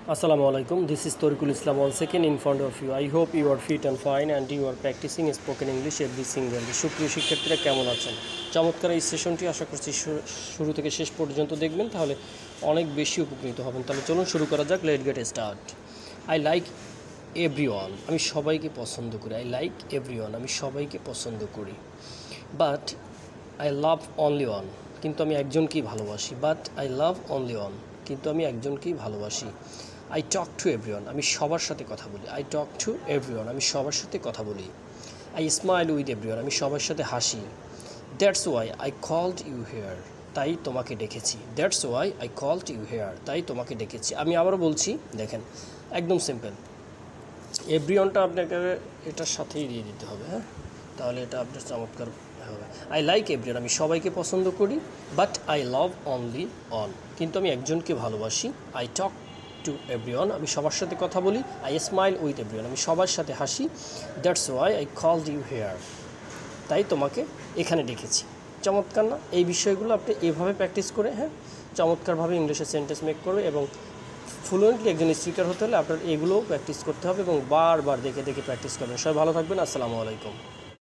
Assalamu alaikum. This is Torikul Islam once again in front of you. I hope you are fit and fine and you are practicing spoken English every single day. সুপ্রিয় শিক্ষার্থীরা কেমন আছেন? চমৎকার এই সেশনটি আশা করছি শুরু থেকে শেষ পর্যন্ত দেখবেন, তাহলে অনেক বেশি উপকৃত হবেন। তাহলে চলুন শুরু করা যাক। Let's get start. I like everyone, আমি সবাইকে পছন্দ করি। আই লাইক এভরিওয়ান, আমি সবাইকে পছন্দ করি। But I love only one, কিন্তু আমি একজনকেই ভালোবাসি। But I love only one, কিন্তু আমি একজনকেই ভালোবাসি। আই টক টু এভরিওয়ান, আমি সবার সাথে কথা বলি। আই টক টু এভরিওয়ান, আমি সবার সাথে কথা বলি। আই স্মাইল উইথ এভরিওয়ান, আমি সবার সাথে হাসি। That's why I called you here, তাই তোমাকে ডেকেছি। That's why I called you here, তাই তোমাকে ডেকেছি। আমি আবারও বলছি, দেখেন একদম সিম্পল। এভরিওয়ানটা আপনাকে এটার সাথেই দিয়ে দিতে হবে, হ্যাঁ, তাহলে এটা আপনার চমৎকার হবে। আই লাইক এভরিওয়ান, আমি সবাইকে পছন্দ করি। But I love only on, কিন্তু আমি একজনকে ভালোবাসি। আই টক টু এভরিওয়ান, আমি সবার সাথে কথা বলি। আই স্মাইল উইথ এভরিওয়ান, আমি সবার সাথে হাসি। That's why I called you here, তাই তোমাকে এখানে ডেকেছি। চমৎকার না? এই বিষয়গুলো আপনি এভাবে প্র্যাকটিস করে, হ্যাঁ, চমৎকারভাবে ইংলিশে সেন্টেন্স মেক করবে এবং ফ্লুয়েন্টলি একজন স্পিকার হতে হলে আপনার এগুলোও প্র্যাকটিস করতে হবে এবং বারবার দেখে দেখে প্র্যাকটিস করবেন। সবাই ভালো থাকবেন। আসসালামু আলাইকুম।